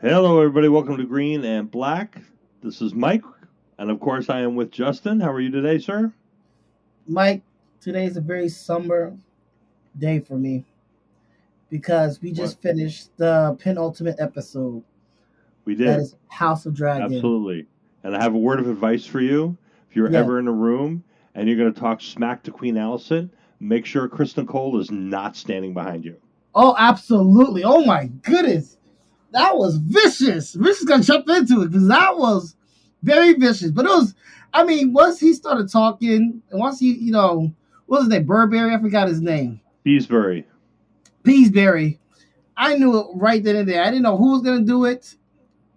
Hello, everybody. Welcome to Green and Black. This is Mike, and of course, I am with Justin. How are you today, sir? Mike, today is a very somber day for me because we What? just finished the penultimate episode. We That did. is House of Dragon. Absolutely. And I have a word of advice for you. If you're Yes. ever in a room and you're going to talk smack to Queen Allison, make sure Kristen Cole is not standing behind you. Oh, absolutely. Oh my goodness. That was vicious. Vicious gonna jump into it because that was very vicious. But it was, I mean, once he started talking, and once what was his name? Burberry? I forgot his name. Beesbury. Peaseberry. I knew it right then and there. I didn't know who was gonna do it,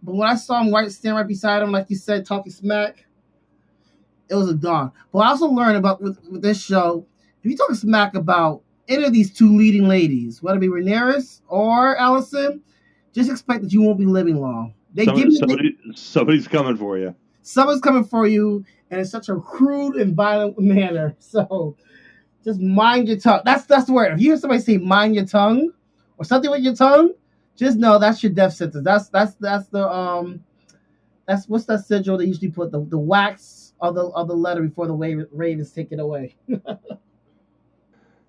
but when I saw him stand right beside him, like you said, talking smack, it was a dawn. But I also learned about with this show, if you talk smack about any of these two leading ladies, whether it be Rhaenyra or Allison, just expect that you won't be living long. They give Somebody, you somebody's coming for you. someone's coming for you, and in such a crude and violent manner. So just mind your tongue. That's the word. If you hear somebody say "mind your tongue" or something with your tongue, just know that's your death sentence. That's what's that sigil they usually put the wax of the letter before the rave is taken away.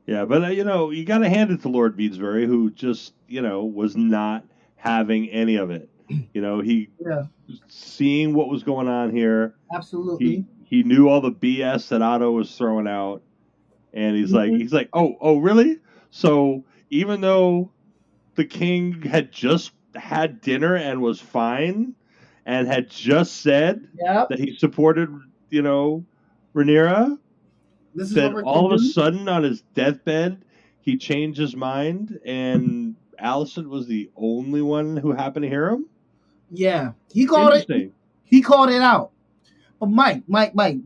Yeah, but you got to hand it to Lord Beesbury, who just was not having any of it. He Yeah, seeing what was going on here. He absolutely. he knew all the BS that Otto was throwing out, and he's like Mhm. he's like, oh really? So even though the king had just had dinner and was fine, and had just said Yep. that he supported, you know, Rhaenyra, This is what then we're gonna all of a do. sudden on his deathbed he changed his mind, and Allison was the only one who happened to hear him. Yeah, he called it. Interesting. He called it out. But Mike,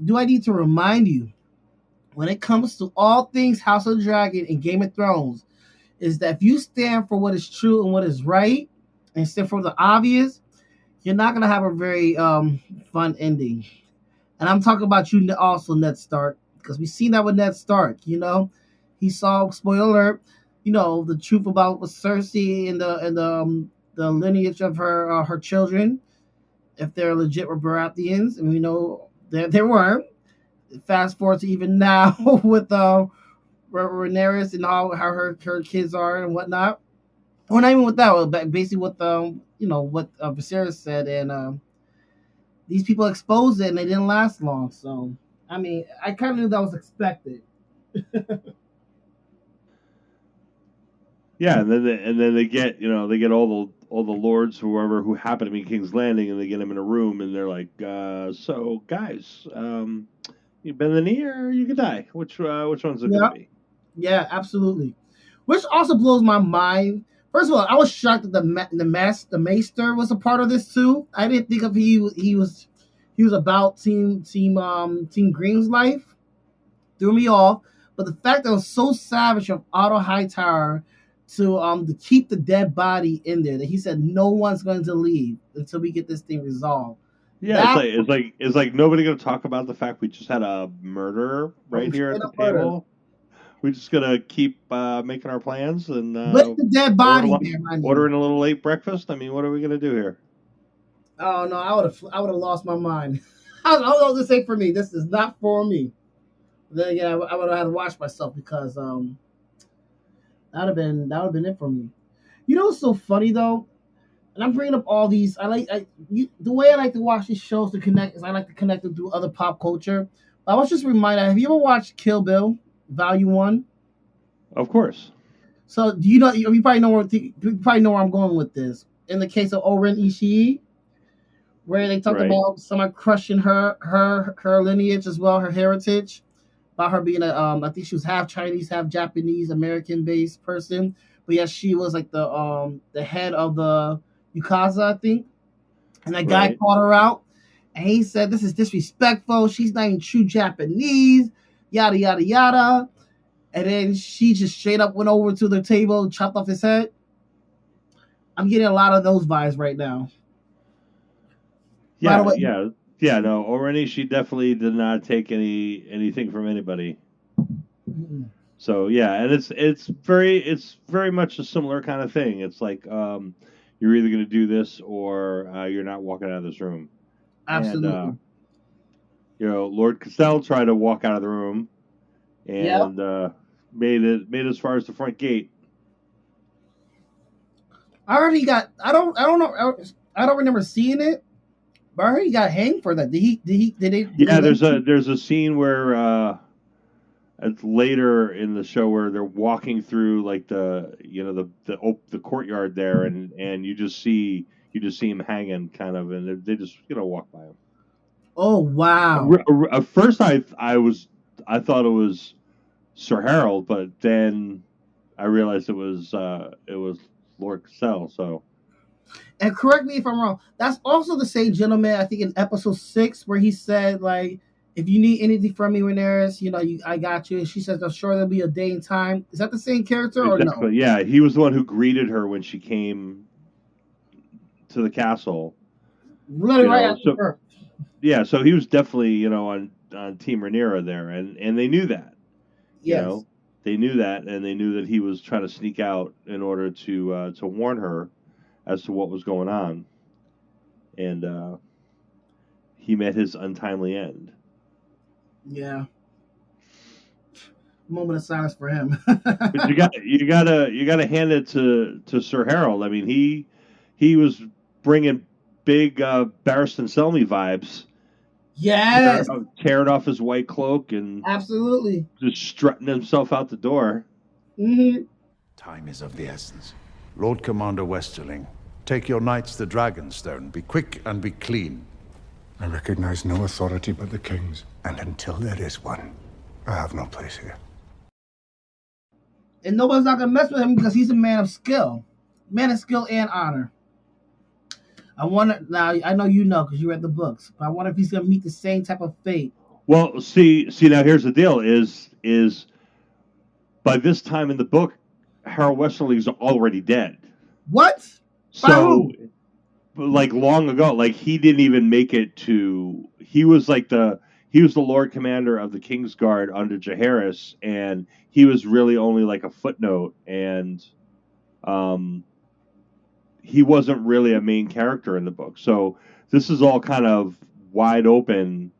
do I need to remind you when it comes to all things House of Dragon and Game of Thrones, is that if you stand for what is true and what is right, and stand for the obvious, you're not gonna have a very fun ending. And I'm talking about you also, Ned Stark, because we've seen that with Ned Stark. He saw, spoiler alert, the truth about with Cersei and the lineage of her children, if they're legit were Baratheons, and we know there weren't. Fast forward to even now with Rhaenyra and how her kids are and whatnot. Or not even with that, but basically with what Viserys said, and these people exposed it and they didn't last long. So I mean, I kind of knew that was expected. Yeah, and then they get all the lords, whoever who happen to be King's Landing, and they get them in a room, and they're like, so guys, you bend the knee or you could die. Which one's it gonna Yeah, be? yeah, absolutely. Which also blows my mind. First of all, I was shocked that the Maester was a part of this too. I didn't think of he was about Team Green's life. Threw me off. But the fact that it was so savage of Otto Hightower to keep the dead body in there, that he said no one's going to leave until we get this thing resolved. Yeah, it's That like it's like it's like nobody gonna talk about the fact we just had a murder right here at straight the up murder table. We're just gonna keep making our plans and with the dead body order there, mind you. ordering a little late breakfast. I mean, what are we gonna do here? Oh no, I would have lost my mind. I was gonna say for me, this is not for me. Then again, I would have had to watch myself because that would have been it for me. You know what's so funny though? And I'm bringing up all these. The way I like to watch these shows to connect is I like to connect them to other pop culture. I was just reminded. Have you ever watched Kill Bill Volume One? Of course, So do you know? You probably know where I'm going with this. In the case of Oren Ishii, where they talked right? about someone crushing her lineage as well, her heritage, about her being I think she was half Chinese, half Japanese, American based person. But yes, she was like the head of the Yukaza, I think. And that guy Right. called her out, and he said, "This is disrespectful. She's not even true Japanese." Yada yada yada. And then she just straight up went over to the table, chopped off his head. I'm getting a lot of those vibes right now. By the Yeah, way, yeah, yeah. No, Oreni, she definitely did not take anything from anybody. So yeah, and it's very much a similar kind of thing. It's like, you're either going to do this or you're not walking out of this room. And Absolutely. Lord Castell tried to walk out of the room Yep. and made it as far as the front gate. I heard he got. I don't know. I don't remember seeing it, but I heard he got hanged for that. Did they Yeah, let him? there's a scene where it's later in the show where they're walking through like the courtyard there, and you just see him hanging kind of, and they just walk by him. Oh wow. At first, I thought it was Sir Harold, but then I realized it was Lord Cassell. So And correct me if I'm wrong. That's also the same gentleman. I think in episode 6 where he said like, "If you need anything from me, Ramirez, I got you." And she says, "I'm sure there'll be a day and time." Is that the same character or no? exactly, yeah, he was the one who greeted her when she came to the castle. Literally You right know, after so birth. yeah, so he was definitely on Team Rhaenyra there, and they knew that. You Yes. know, they knew that, and they knew that he was trying to sneak out in order to warn her as to what was going on, and he met his untimely end. Yeah. Moment of silence for him. But you gotta hand it to Sir Harold. I mean, he was bringing big Barristan Selmy vibes, Yes. tearing off his white cloak and Absolutely. just strutting himself out the door. Hmm. Time is of the essence. Lord Commander Westerling, take your knights to Dragonstone. Be quick and be clean. I recognize no authority but the king's, and until there is one, I have no place here. And nobody's not gonna mess with him because he's a man of skill and honor. I wonder now. I know because you read the books, but I wonder if he's gonna meet the same type of fate. Well, see now here's the deal: is by this time in the book, Harold Westerling's already dead. What? By So who? like long ago, like he didn't even make it to. He was the Lord Commander of the Kingsguard under Jaehaerys, and he was really only like a footnote, and um, he wasn't really a main character in the book. So this is all kind of wide open.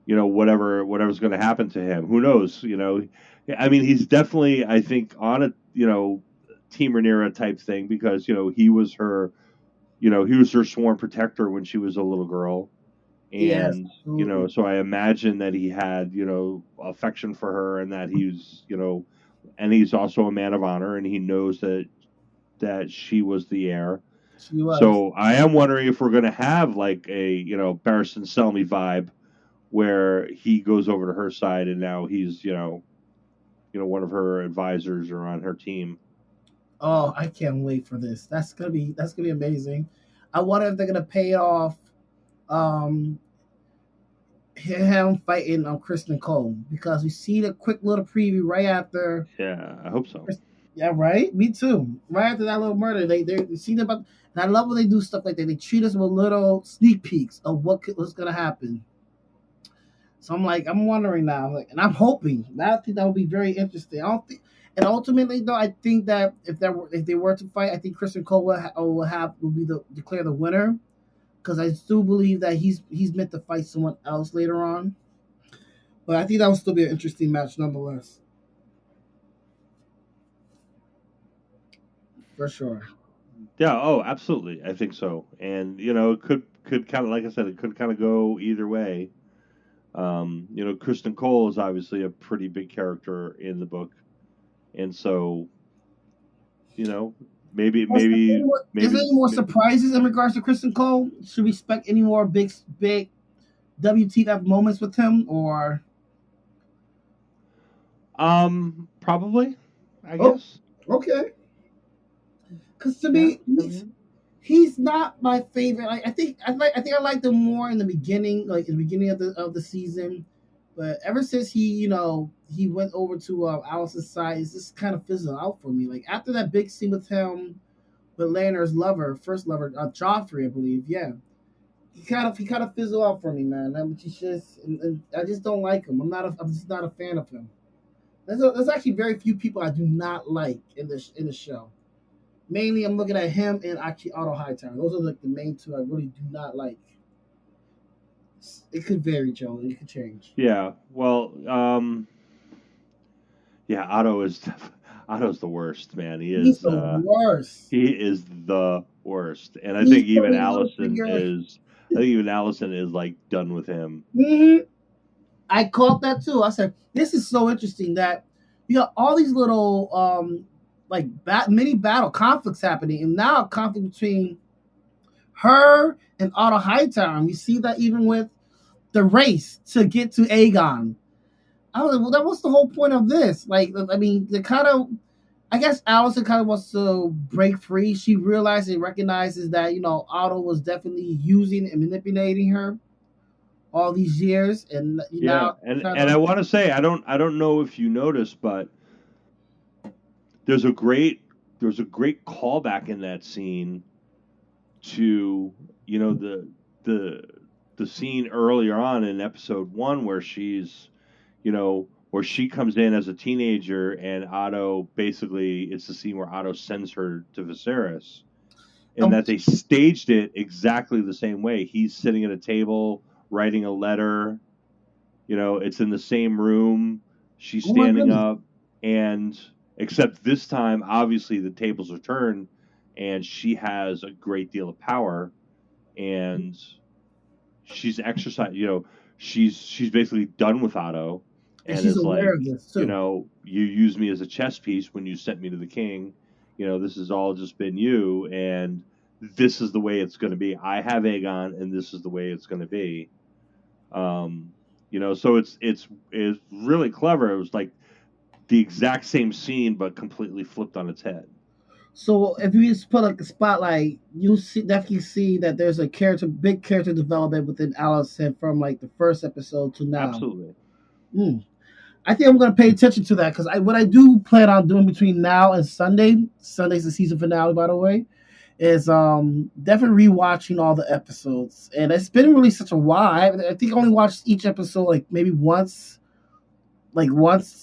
Whatever's going to happen to him. Who knows? I mean, he's definitely, I think, on a Team Rhaenyra type thing because he was her sworn protector when she was a little girl, Yes, and absolutely. so I imagine that he had affection for her, and that and he's also a man of honor, and he knows that she was the heir. She was. So I am wondering if we're going to have like a Barristan Selmy vibe where he goes over to her side and now he's one of her advisors or on her team. Oh, I can't wait for this. That's gonna be amazing. I wonder if they're gonna pay off um him fighting Kristen Cole because we see the quick little preview right after. Yeah, I hope so. Yeah, right. Me too. Right after that little murder, they see about. And I love when they do stuff like that. They treat us with little sneak peeks of what's gonna happen. So I'm wondering now, like, and I'm hoping. I think that would be very interesting. I don't think, and ultimately though, I think that if they were to fight, I think Christian Cole will be the declare the winner because I still believe that he's meant to fight someone else later on. But I think that will still be an interesting match nonetheless, for sure. Yeah, oh, absolutely. I think so. And it could kind of, like I said, it could kind of go either way. Kristen Cole is obviously a pretty big character in the book, and so you know maybe maybe Is there maybe any more surprises in regards to Kristen Cole? Should we expect any more big WTF moments with him, or probably, I oh, guess. okay? Because to Yeah, me, I mean, he's not my favorite. I think I liked him more in the beginning, like in the beginning of the season. But ever since he went over to Alice's side, it's just kind of fizzled out for me. Like after that big scene with him with Lanner's first lover, Joffrey, I believe. Yeah, he kind of fizzled out for me, man. And I just don't like him. I'm just not a fan of him. There's actually very few people I do not like in the show. Mainly, I'm looking at him and actually Otto Hightower. Those are like the main two I really do not like. It could vary, Joe. It could change. Yeah. Well, yeah, Otto's the worst, man. He's the worst. He is the worst. And He's the little figure. I think even Allison is like done with him. I caught that too. I said, "This is so interesting that you got all these little like mini battle conflicts happening, and now a conflict between her and Otto Hightower. And we see that even with the race to get to Aegon. I was like, well, that was the whole point of this. Like, I mean, the kind of, I guess Allison kind of wants to break free. She realizes and recognizes that, Otto was definitely using and manipulating her all these years. And Yeah, now, and I want to say I don't know if you noticed, but there's a great callback in that scene to the the scene earlier on in episode 1 where where she comes in as a teenager and Otto basically it's the scene where Otto sends her to Viserys and that they staged it exactly the same way. He's sitting at a table writing a letter. It's in the same room. She's oh my standing goodness. up, and except this time, obviously the tables are turned, and she has a great deal of power, and she's exercised. She's basically done with Otto, And and she's is aware like, of this too. you used me as a chess piece when you sent me to the king. This has all just been you, and this is the way it's going to be. I have Aegon, and this is the way it's going to be. So it's really clever. It was like the exact same scene, but completely flipped on its head. So if you just put like a spotlight, you definitely see that there's a big character development within Allison from like the first episode to now. Absolutely. Mm. I think I'm going to pay attention to that because what I do plan on doing between now and Sunday. Sunday's the season finale, by the way. Is definitely rewatching all the episodes, and it's been really such a while. I think I only watched each episode like maybe once,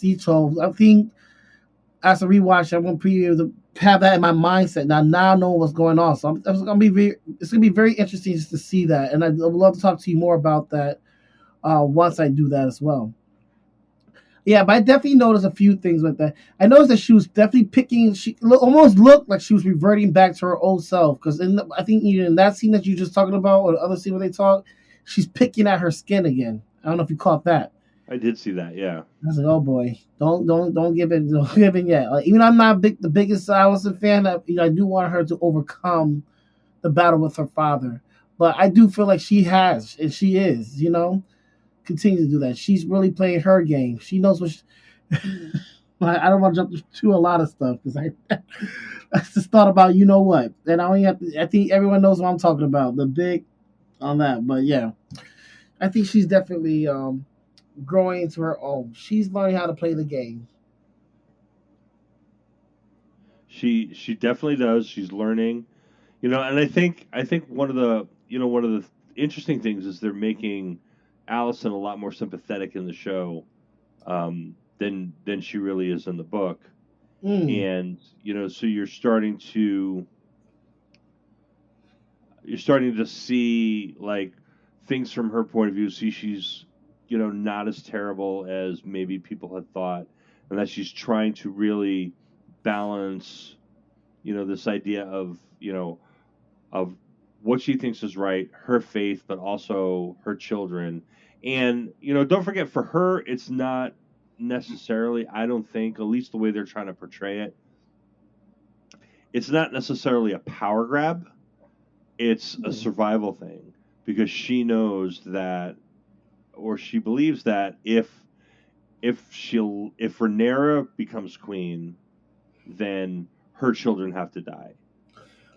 each. So I think as a rewatch, I'm going to be able to have that in my mindset now knowing what's going on. So it's going to be very interesting just to see that, and I would love to talk to you more about that once I do that as well. Yeah, but I definitely noticed a few things with that. I noticed that she was definitely picking. She almost looked like she was reverting back to her old self. Because I think even in that scene that you were just talking about, or the other scene where they talk, she's picking at her skin again. I don't know if you caught that. I did see that. Yeah. I was like, oh boy, don't give in, don't give in yet. Like, even I'm not the biggest Allison fan. I do want her to overcome the battle with her father, but I do feel like she has, and she is. Continue to do that. She's really playing her game. She knows what. I don't want to jump to a lot of stuff because I just thought about what, and I only have to. I think everyone knows what I'm talking about. The big on that, but yeah, I think she's definitely growing into her own. She's learning how to play the game. She definitely does. She's learning. And I think one of the interesting things is they're making Allison a lot more sympathetic in the show than she really is in the book. Mm. And so you're starting to see like things from her point of view. See, she's not as terrible as maybe people had thought, and that she's trying to really balance this idea of of what she thinks is right, her faith, but also her children. And don't forget, for her, it's not necessarily. I don't think, at least the way they're trying to portray it, it's not necessarily a power grab. It's a survival thing because she knows that, or she believes that if Rhaenyra becomes queen, then her children have to die.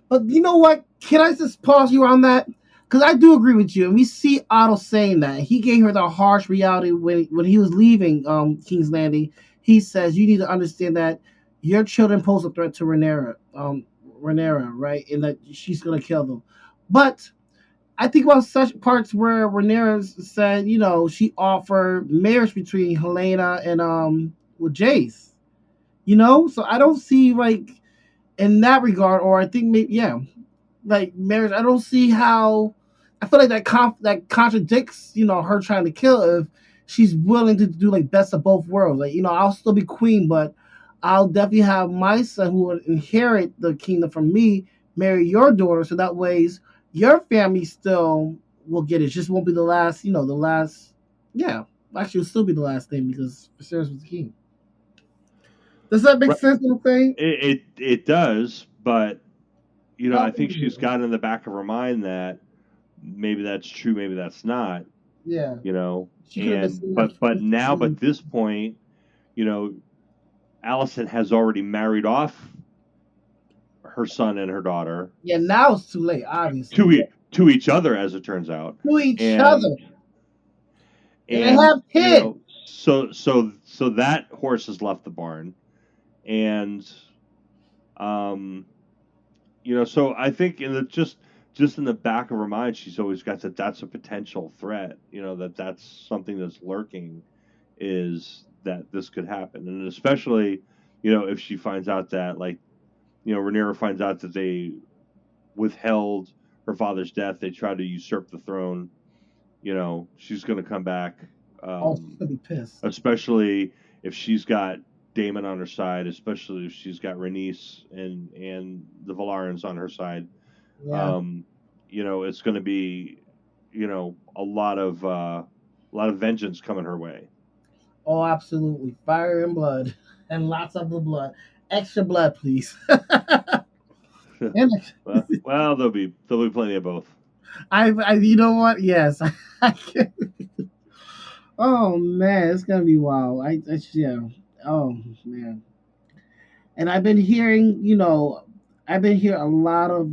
But you know what? Can I just pause you on that? Because I do agree with you, and we see Otto saying that he gave her the harsh reality when he was leaving King's Landing. He says you need to understand that your children pose a threat to Rhaenyra, right? And that she's gonna kill them. But I think about such parts where Rhaenyra said, she offered marriage between Helena and with Jace. So I don't see like in that regard, or I think maybe yeah, like marriage. I don't see how. I feel like that contradicts her trying to kill if she's willing to do like best of both worlds. Like I'll still be queen, but I'll definitely have my son who will inherit the kingdom from me marry your daughter, so that ways your family still will get it. Just won't be the last. The last. Yeah, actually, it'll still be the last thing because Viserys was the king. Does that make Right. sense? What I'm saying? It does, but I Help think she's me. got in the back of her mind that maybe that's true, maybe that's not. Yeah, she could have been And sitting but there. now, but this point, you know, Allison has already married off her son and her daughter Yeah, now it's too late, obviously. to each other, as it turns out, To each and other. And they have kids. so that horse has left the barn, and um, so I think in the just in the back of her mind, she's always got that that's a potential threat. That's something that's lurking, is that this could happen, and especially if she finds out that, like, Rhaenyra finds out that they withheld her father's death, they tried to usurp the throne. She's going to come back, Oh, she's gonna be pissed. especially if she's got Damon on her side, especially if she's got Rhaenys and the Valarans on her side. Yeah. um, it's going to be, a lot of vengeance coming her way. Oh, absolutely. Fire and blood. And lots of the blood. Extra blood, please. And Well, there'll be plenty of both. you know what? Yes. I can. Oh man, it's gonna be wild. Yeah. Oh man. And I've been hearing a lot of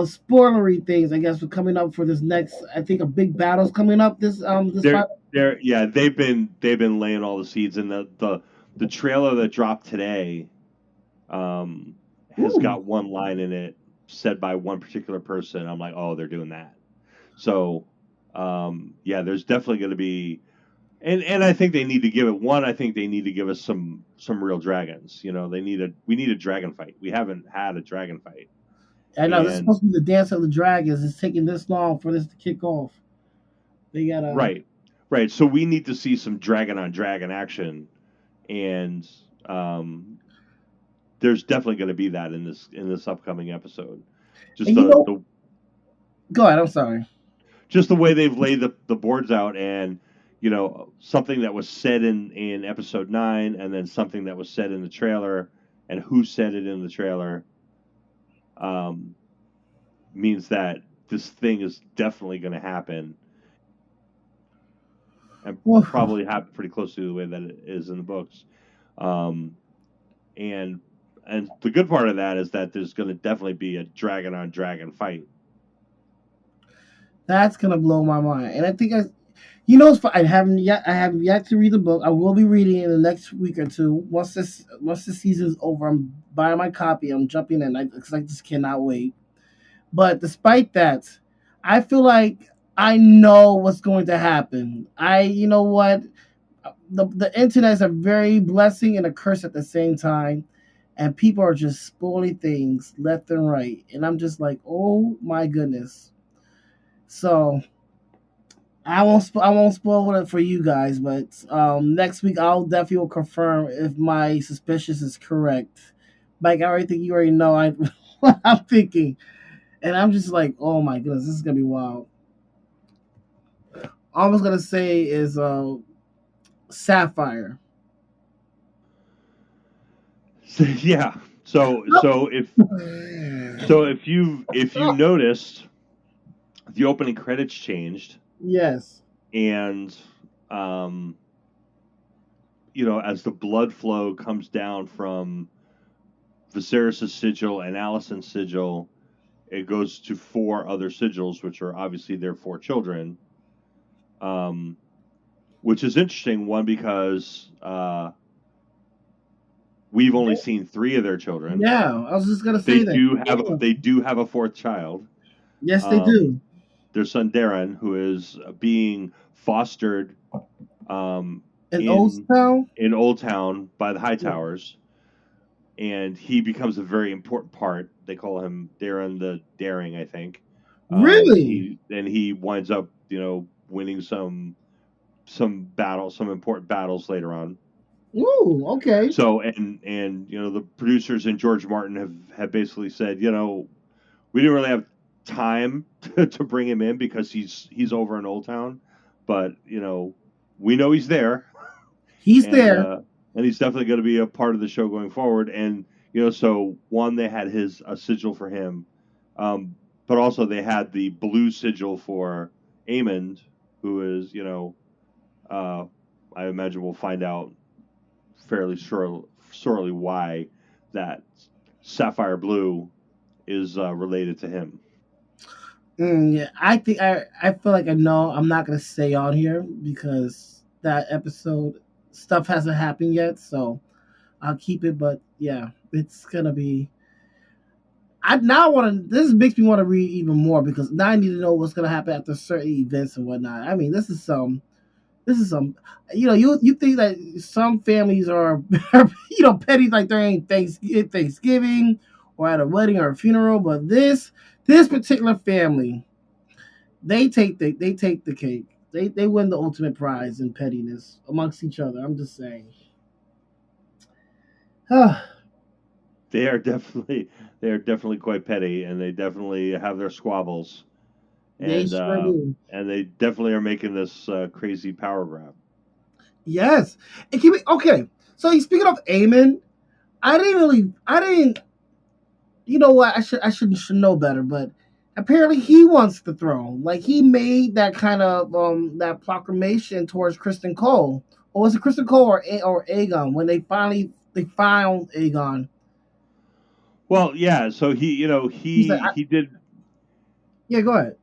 spoilery things. I guess for coming up for this next. I think a big battle's coming up. This They're fight. yeah, they've been laying all the seeds, and the trailer that dropped today has Ooh. got one line in it said by one particular person. I'm like, oh, they're doing that. So yeah, there's definitely going to be, and I think they need to give it one. I think they need to give us some real dragons. We need a dragon fight. We haven't had a dragon fight, I know this is and supposed to be the dance of the dragons. It's taking this long for this to kick off. They gotta. right, right. So we need to see some dragon on dragon action, and um, there's definitely going to be that in this upcoming episode. Just And go ahead. I'm sorry. the way they've laid the boards out, and something that was said in episode 9, and then something that was said in the trailer, and who said it in the trailer, um, means that this thing is definitely going to happen, and Well, probably happen pretty close to the way that it is in the books. um, and and the good part of that is that there's going to definitely be a dragon on dragon fight. that's gonna blow my mind. And I think I haven't yet to read the book. I will be reading it in the next week or two. Once this season's over, I'm buying my copy. I'm jumping in because I just cannot wait. But despite that, I feel like I know what's going to happen. You know what? The internet is a very blessing and a curse at the same time, and people are just spoiling things left and right, and I'm just like, oh my goodness. So I won't spoil it for you guys, but next week I'll definitely will confirm if my suspicious is correct. Like everything you already know, what I'm thinking, and I'm just like, oh my goodness, this is gonna be wild. All I was gonna say is Sapphire. Yeah. So if you noticed, the opening credits changed, Yes. and um, as the blood flow comes down from Viserys' sigil and Alicent's sigil, it goes to 4 other sigils, which are obviously their 4 children. Um, which is interesting. One, because we've only seen 3 of their children. Yeah, I was just gonna They say that. do have they do have a 4th child. Yes, they Um, do. their son Darren, who is being fostered um, In Old in Town. Old Town by the Yeah. Hightowers. and he becomes a very important part. They call him Darren the Daring, I think. Really? He winds up, winning some important battles later on. Ooh, okay. So and the producers and George Martin have basically said, we didn't really have time to bring him in because he's over in Old Town, but we know he's there, He's and there. uh, and he's definitely going to be a part of the show going forward. And so one, they had a sigil for him, but also they had the blue sigil for Aemond, who is I imagine we'll find out fairly shortly why that sapphire blue is related to him. Yeah, I think I feel like I know. I'm not gonna say on here because that episode stuff hasn't happened yet, so I'll keep it. But yeah, it's gonna be. I now want to. This makes me want to read even more because now I need to know what's gonna happen after certain events and whatnot. I mean, this is some. This is some. You think that some families are, petty like during Thanksgiving or at a wedding or a funeral, but this particular family, they take the cake. They win the ultimate prize in pettiness amongst each other. I'm just saying. They are definitely quite petty, and they definitely have their squabbles, They and sure do. they definitely are making this crazy power grab. Yes. And keep it okay. So speaking of Aemon, I didn't you know what, I should know better, but apparently he wants the throne. Like he made that kind of that proclamation towards Kristen Cole. Or was it Kristen Cole or Aegon when they found Aegon? Well, yeah. So He's like, he did yeah, go ahead.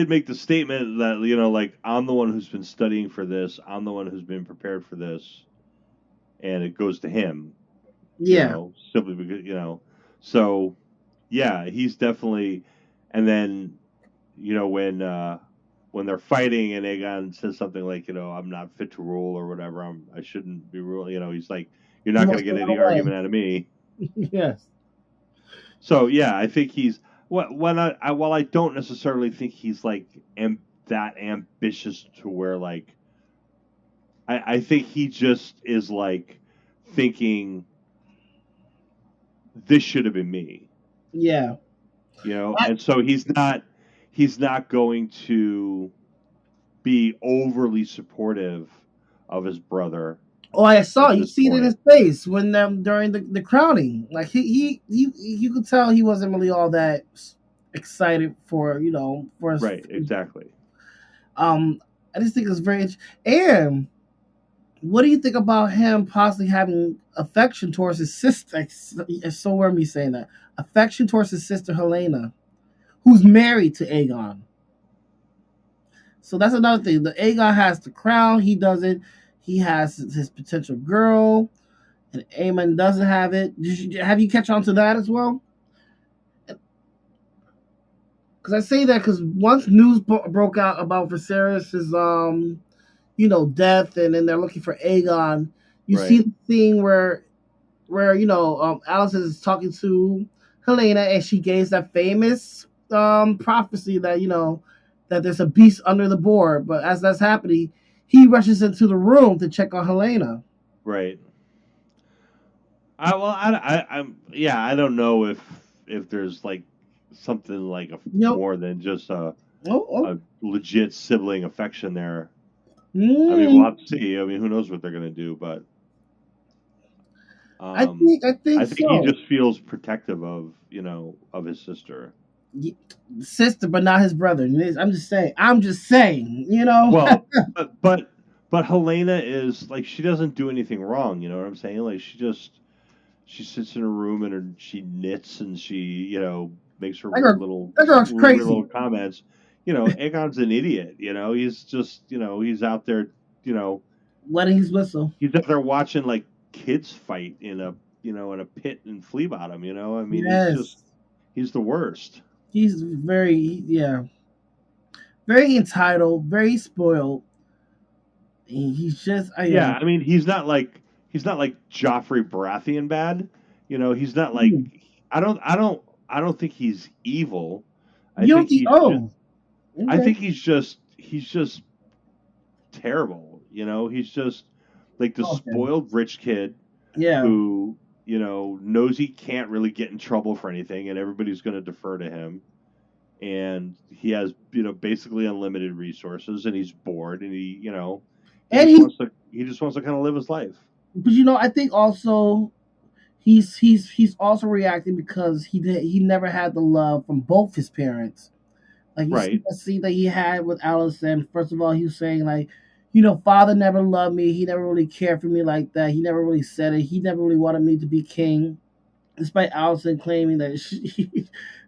make the statement that like, I'm the one who's been studying for this. I'm the one who's been prepared for this, and it goes to him. Yeah. Simply because So yeah, he's definitely. And then when they're fighting and Aegon says something like, I'm not fit to rule or whatever, I shouldn't be ruling. He's like, you're He not going wants to to get run any away. argument out of me. Yes. So yeah, I think he's while I don't necessarily think he's like that ambitious to where like I think he just is like thinking this should have been me, Yeah. I, and so he's not going to be overly supportive of his brother oh, I saw at you this see it in his point. face when during the crowning. Like you could tell he wasn't really all that excited for for his. Right, exactly. Um, I just think it's very and what do you think about him possibly having affection towards his sister? It's so weird me saying that affection towards his sister Helena, who's married to Aegon. So that's another thing. The Aegon has the crown. He doesn't. He has his potential girl, and Aemon doesn't have it. Have you catch on to that as well? Because I say that because once news broke out about Viserys's death, and then they're looking for Aegon. You see Right, the thing where Alice is talking to Helena, and she gave that famous prophecy that that there's a beast under the board. But as that's happening, he rushes into the room to check on Helena. right. I'm yeah. I don't know if there's like something like Nope. more than just Oh, oh. a legit sibling affection there. I mean, we'll Mm, have to see. I mean, who knows what they're gonna do, but I think I I think think he so. just feels protective of his sister. Y- Sister, but not his brother. I'm just saying. I'm just saying. You know. Well, but Helena is like, she doesn't do anything wrong. You know what I'm saying? Like, she sits in her room and she knits and she makes her That girl, little that girl's weird crazy. little comments. Aegon's an idiot. He's just he's out there. You know Wetting his whistle. he's out there watching like kids fight in a pit in Flea Bottom. I mean, Yes, he's the worst. he's very entitled, very spoiled. He's just, Yeah, I mean, he's not like Joffrey Baratheon bad. He's not like Hmm. I don't think he's evil. I You don't think think? he's just Oh, I okay. think he's just terrible. He's just like the Okay. spoiled rich kid Yeah. who knows he can't really get in trouble for anything, and everybody's going to defer to him. And he has basically unlimited resources, and he's bored, and he And just wants to kind of live his life. but I think also he's also reacting because he never had the love from both his parents. Like you see Right. that scene that he had with Allison. First of all, he was saying like, father never loved me. He never really cared for me like that. He never really said it. He never really wanted me to be king, despite Allison claiming that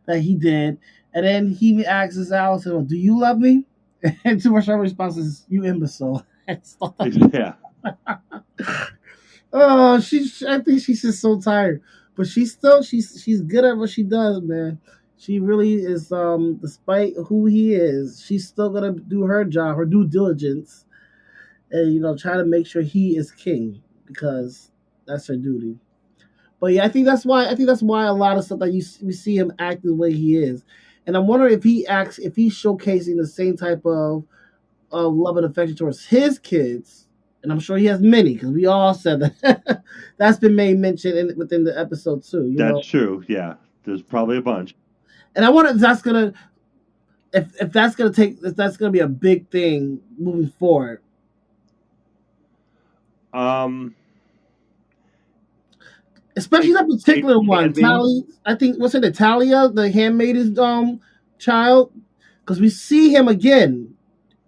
that he did. And then he asks Allison, well, "Do you love me?" And to which her response is, "You imbecile." And stuff like Yeah. oh, I think she's just so tired, but she's good at what she does, man. She really is. Despite who he is, she's still gonna do her job, her due diligence, and try to make sure he is king because that's her duty. But yeah, I think that's why a lot of stuff that we see him act the way he is, and I'm wondering if he's showcasing the same type of love and affection towards his kids, and I'm sure he has many because we all said that that's been made mention within the episode too. That's true. Yeah. There's probably a bunch. And I wonder if that's gonna if that's gonna be a big thing moving forward, Um, especially it, that it particular one. can be. Tally, I think what's it, Natalia, the handmaid's child, because we see him again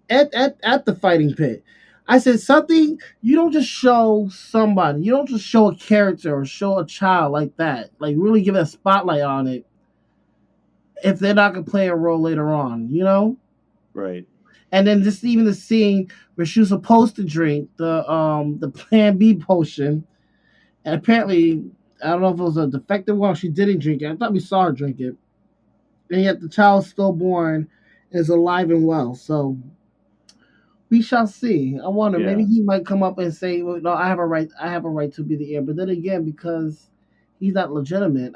at the fighting pit. I said something. You don't just show somebody. You don't just show a character or show a child like that. Like really give it a spotlight on it if they're not gonna play a role later on. Right. And then just even the scene where she was supposed to drink the Plan B potion, and apparently I don't know if it was a defective one. Or she didn't drink it. I thought we saw her drink it, and yet the child stillborn is alive and well. So we shall see. I wonder. Maybe Yeah. he might come up and say, "Well, no, I have a right. I have a right to be the heir." But then again, because he's not legitimate,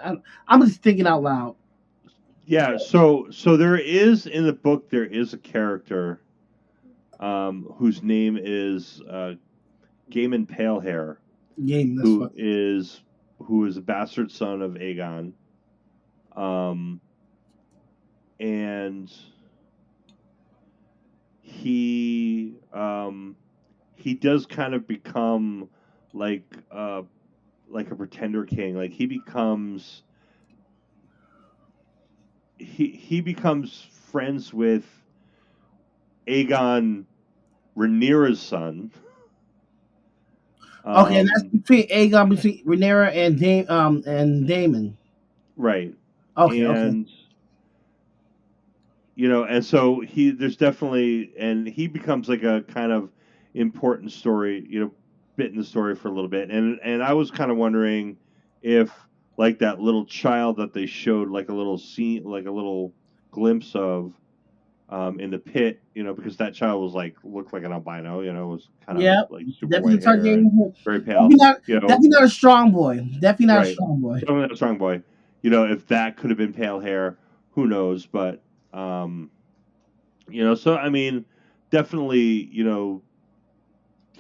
I'm just thinking out loud. Yeah. So there is in the book there is a character whose name is Gaiman Palehair, Game this who fun. is a bastard son of Aegon, um, and he does kind of become like like a pretender king. Like he becomes friends with Aegon Rhaenyra's son. Okay, and that's Um, between Aegon, between Rhaenyra and Damon. right. Okay, okay. And and so there's definitely, and he becomes like a kind of important story, bit in the story for a little bit. And I was kind of wondering if like that little child that they showed like a little scene, like a little glimpse of in the pit, because that child was like looked like an albino, was kind of Yeah, like super definitely white hair and Targaryen. very Definitely pale, not, definitely not a strong boy. Definitely not a right. strong boy. Definitely not a strong boy. If that could have been pale hair, who knows? But um, so I mean, definitely, the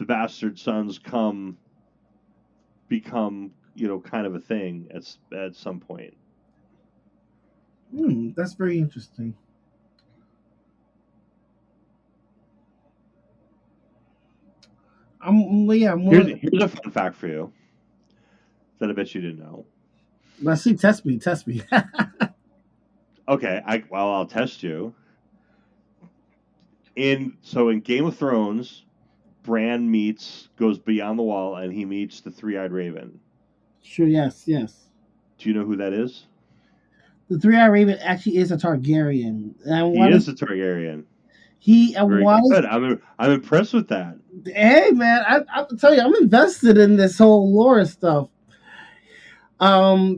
bastard sons become, kind of a thing at some point. That's very interesting. Well, yeah, I'm willing. Here's a fun fact for you that I bet you didn't know. Let's see. Test me. Test me. Okay, I'll test you. In Game of Thrones, Bran goes beyond the wall and he meets the three-eyed raven. Sure. Yes. Yes. Do you know who that is? The three-eyed raven actually is a Targaryen. And I He want is to. a Targaryen. I Very want good. I'm impressed with that. Hey, man, I tell you, I'm invested in this whole lore stuff.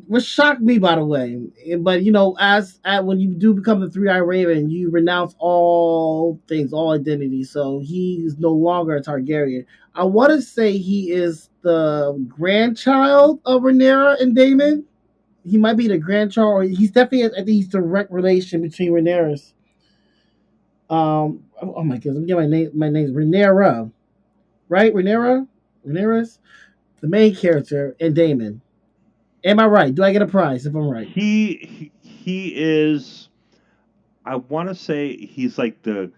Which shocked me, by the way. But when you do become the three-eyed raven, you renounce all things, all identity. So he's no longer a Targaryen. I want to say he is the grandchild of Rhaenyra and Daemon. He might be the grandchild, or he's definitely. I think he's direct relation between Rhaenyra's. Oh my goodness, I'm getting my name. My name's Rhaenyra, right? Rhaenyra's the main character, and Daemon. Am I right? Do I get a prize if I'm right? He is. I want to say he's like the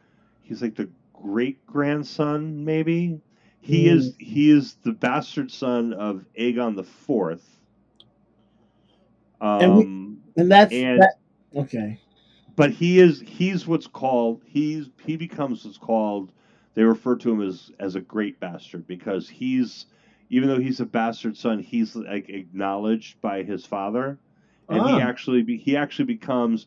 great grandson, maybe. He Mm. is he is the bastard son of Aegon the Fourth. And we, Um, and that's and that. Okay. but he's what's called he becomes what's called, they refer to him as a great bastard, because he's, even though he's a bastard son, he's like acknowledged by his father, and he Ah, actually becomes,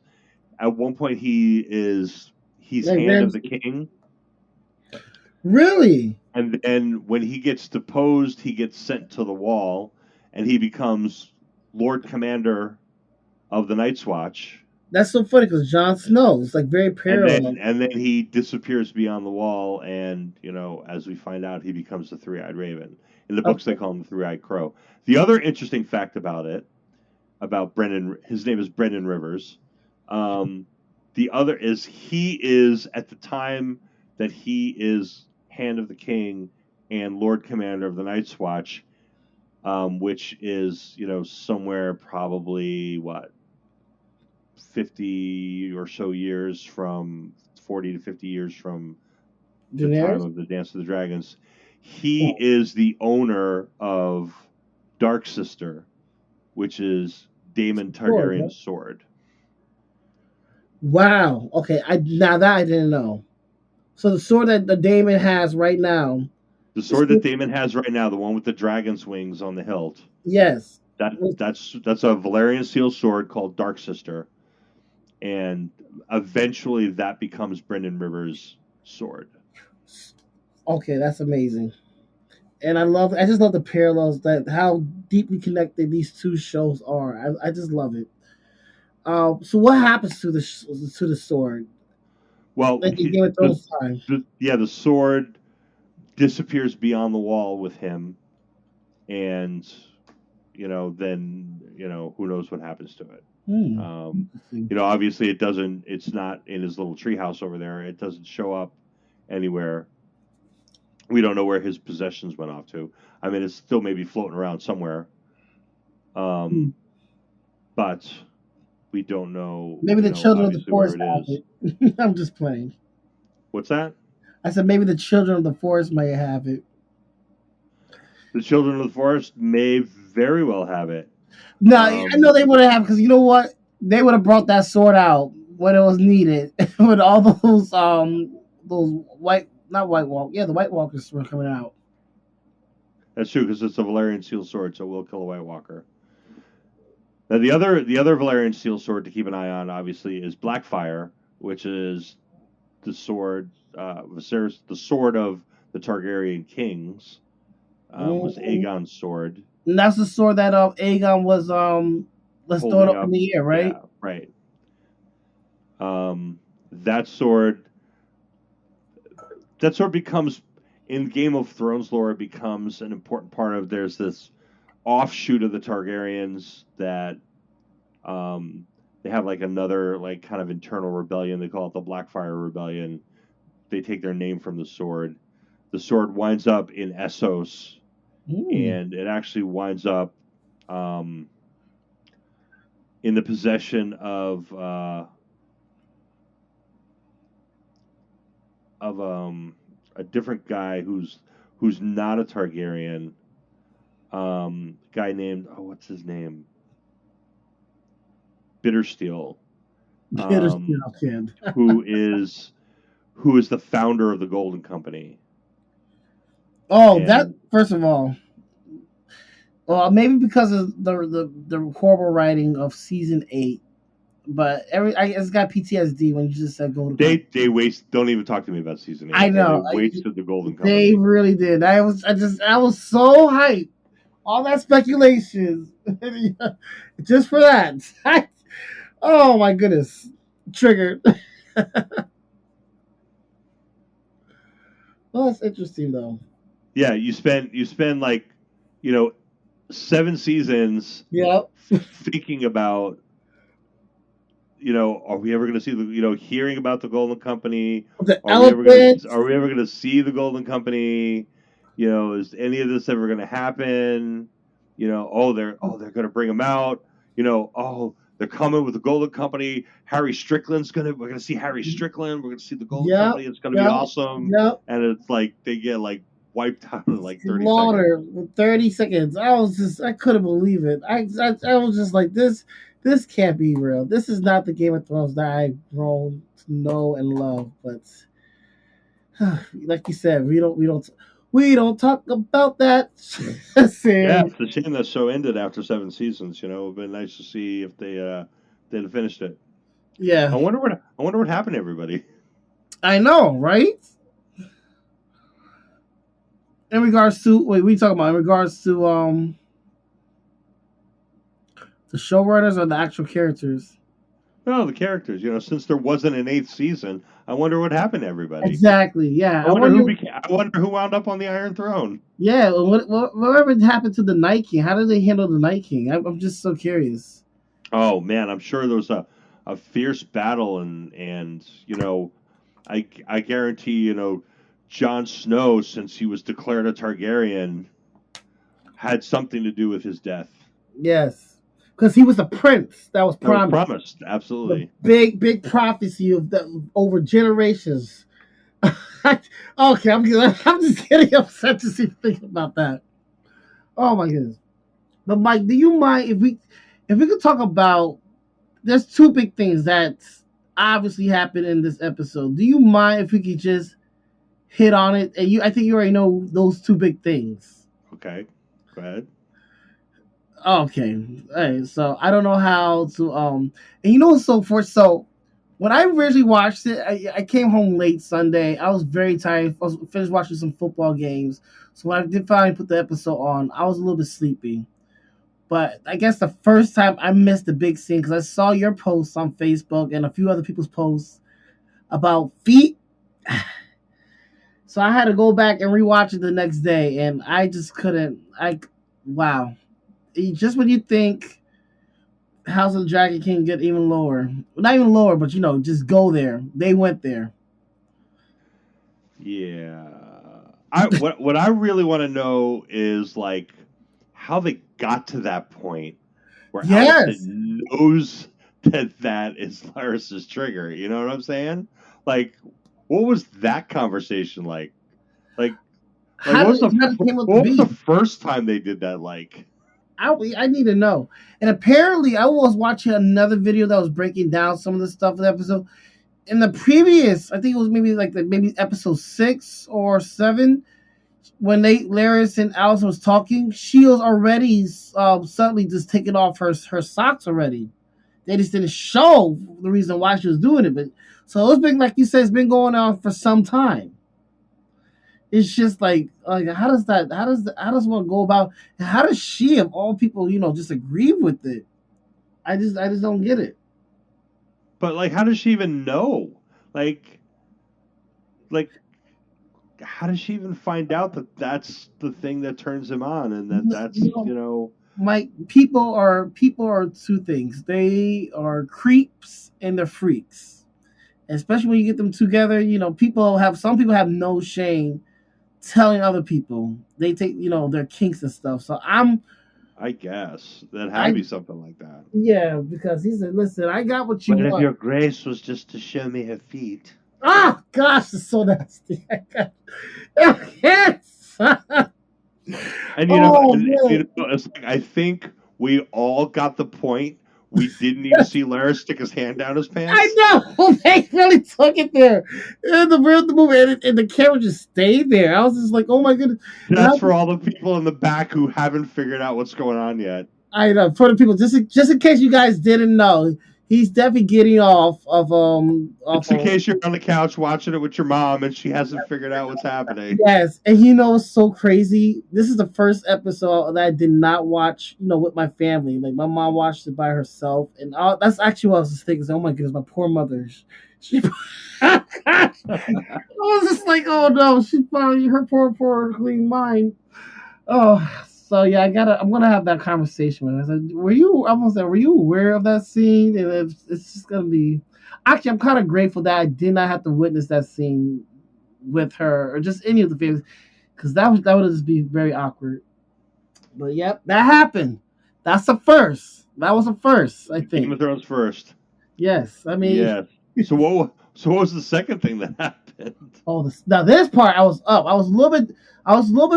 at one point, he's like hand of the Ramsey. king, Really? and then when he gets deposed, he gets sent to the wall, and he becomes Lord Commander of the Night's Watch. That's so funny because Jon Snow is like very and then parallel. and then he disappears beyond the wall, and as we find out, he becomes the three-eyed raven. In the books, they Okay. call him the three-eyed crow. The other interesting fact about Brendan, his name is Brendan Rivers. um, the other is, he is, at the time that he is hand of the king and lord commander of the Night's Watch, which is, somewhere probably, what, 50 or so years from 40 to 50 years from the time Daenerys? of the Dance of the Dragons. He Oh, is the owner of Dark Sister, which is Daemon sword, right? Targaryen's sword. Wow. Okay. I now that I didn't know. So the sword that the Daemon has right now The is sword that Daemon has right now, the one with the dragon's wings on the hilt, yes. that's a Valerian steel sword called Dark Sister, and eventually that becomes Brendan Rivers' sword. Okay, that's amazing. And I just love the parallels that how deeply connected these two shows are. I just love it. So what happens to the sword? Well, Like in Game of the, Thrones time. the sword disappears beyond the wall with him, and then who knows what happens to it. Hmm. Um, Interesting. Obviously, it doesn't. It's not in his little treehouse over there. It doesn't show up anywhere. We don't know where his possessions went off to. I mean, it's still maybe floating around somewhere. Hmm. Um, but we don't know. Maybe the children of the Obviously, where forest it have is. it. I'm just playing. What's that? I said maybe the children of the forest may have it. The children of the forest may very well have it. No, I Um, know they would have because you know what? They would have brought that sword out when it was needed with all those white not white walk yeah the white walkers were coming out. that's true, because it's a Valerian steel sword, so we'll kill a White Walker. Now, the other Valerian steel sword to keep an eye on, obviously, is Blackfire, which is the sword, Viserys, the sword of the Targaryen kings, was Mhm. Aegon's sword, And that's the sword that Aegon was let's throw it holding up in up. the air, right? Yeah, right. That sword, becomes, in Game of Thrones lore, it becomes an important part of. There's this offshoot of the Targaryens that, um, they have like another, like, kind of internal rebellion. They call it the Blackfire Rebellion. They take their name from the sword. The sword winds up in Essos, Mm. and it actually winds up, um, in the possession of a different guy who's not a Targaryen. Guy named, oh, what's his name? Bittersteel. Bittersweet Um, kid. who is the founder of the Golden Company, Oh, that and first of all, well, maybe because of the horrible writing of season 8. But I just got PTSD when you just said Golden they Company. they waste. Don't even talk to me about season I eight. They know wasted the Golden they Company. really did. I was so hyped. All that speculation, just for that. Oh my goodness, triggered. Oh, that's interesting though. Yeah, you spend like, 7 seasons Yep. thinking about, are we ever going to see hearing about the Golden Company? The Are we ever going to elephant. are we ever going to see the Golden Company? Is any of this ever going to happen? They're going to bring them out. They're coming with the Golden Company. We're going to see Harry Strickland. We're going to see the Golden Yep. Company. It's going to be Yep. awesome. Yep. And it's like they get like wiped out in like 30 seconds. Slaughter with 30 seconds. I couldn't believe it. I was just like, this can't be real. This is not the Game of Thrones that I've grown to know and love. But like you said, we don't talk about that. Yeah, Sam. it's a shame that show ended after 7 seasons. It'd been nice to see if they'd have finished it. Yeah, I wonder what happened to everybody. I know, right? In regards to we talking about in regards to the showrunners or the actual characters. No, the characters. Since there wasn't an 8th season, I wonder what happened to everybody. Exactly. Yeah, I wonder who became. I wonder who wound up on the Iron Throne. Yeah, whatever happened to the Night King? How did they handle the Night King? I'm just so curious. Oh man, I'm sure there was a fierce battle, and I guarantee Jon Snow, since he was declared a Targaryen, had something to do with his death. Yes, because he was a prince that was That was promised. promised, The absolutely. big prophecy of over generations. Okay, I'm just getting upset to see think about that. Oh my goodness. But Mike, do you mind if we could talk about? There's two big things that obviously happened in this episode. Do you mind if we could just hit on it? And I think you already know those two big things. Okay, go ahead. Okay, all right. So I don't know how to and so when I originally watched it, I came home late Sunday. I was very tired. I was finished watching some football games. So when I did finally put the episode on, I was a little bit sleepy. But I guess the first time I missed the big scene because I saw your posts on Facebook and a few other people's posts about feet. So I had to go back and rewatch it the next day, and I just couldn't. Wow. Just when you think House of the Dragon can get even lower, not even lower, but just go there. They went there. Yeah. What I really want to know is like how they got to that point where Yes. Allison knows that is Laris's trigger. You know what I'm saying? Like, what was that conversation like? Like, How what was did it came up to what was be? the first time they did that like? I need to know. And apparently, I was watching another video that was breaking down some of the stuff in the episode. In the previous, I think it was maybe episode 6 or 7, when Laris and Allison was talking, she was already suddenly just taking off her socks already. They just didn't show the reason why she was doing it, but so it's been like you said, it's been going on for some time. It's just like how does one go about, and how does she of all people just agree with it? I just don't get it. But like, how does she even know? Like, how does she even find out that that's the thing that turns him on, and that's You know, Mike, people are two things. They are creeps and they're freaks. Especially when you get them together, some people have no shame telling other people. They take, their kinks and stuff. So I guess that had to I be something like that. yeah, because he said, "Listen, I got what you But if want." your grace was just to show me her feet. Ah, gosh, it's so nasty. Yes. And Oh man, it's like, I think we all got the point. We didn't need to see Laris stick his hand down his I pants. know they really took it there in the real movie, and the camera just stayed there. I was just like, "Oh my goodness!" And That's for all the people in the back who haven't figured out what's going on yet. I know for the people, just in case you guys didn't know, He's definitely getting off It's in of case you're on the couch watching it with your mom and she hasn't figured out what's happening. yes. And what's so crazy? This is the first episode that I did not watch, with my family. Like my mom watched it by herself, and that's actually what I was thinking. Oh my goodness, my poor mother. She I was just like, oh no, she probably her poor clean mind. Oh, so yeah, I'm gonna have that conversation with her. I said, were you aware of that scene? And it's just gonna be. Actually, I'm kind of grateful that I did not have to witness that scene with her or just any of the family, because that would just be very awkward. But yep, that happened. That's the first. That was the first, I Game think. of Thrones first. Yes, I mean, Yes. So what was the second thing that happened? oh, now this part I was up. I was a little bit